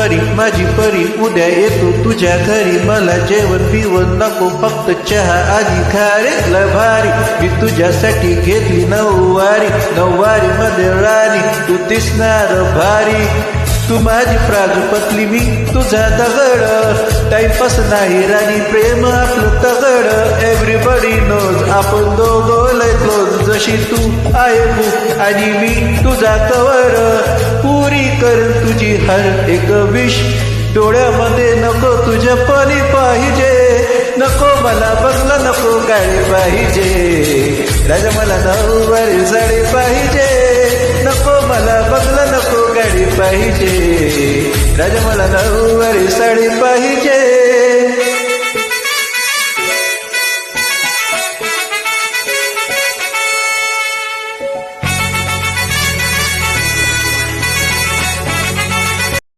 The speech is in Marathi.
परी माझी परी उद्या येतो तुझ्या घरी, मला जेवण बिवण नको फक्त चहा आणि खारी. लय भारी मी तुझ्यासाठी घेतली नऊवारी, नऊवारी मध्ये राणी तू दिसणार भारी. तू माझी प्राजपतली मी तुझा दगड, टाइमपास नाही राणी प्रेम आपलं तगड. एव्हरीबडी नोज आपण दोघं लय क्लोज, जशी तू आहे बुक आणि मी तुझा कवर. पुरी कर तुझी हर एक विश, डोळ्यामध्ये नको तुझ्या पाणी पाहिजे. नको मला बंगला नको गाडी पाहिजे, राजा मला नऊवारी साडी पाहिजे. नको मला बंगला नको गाडी पाहिजे, राजा मला नऊवारी साडी पाहिजे.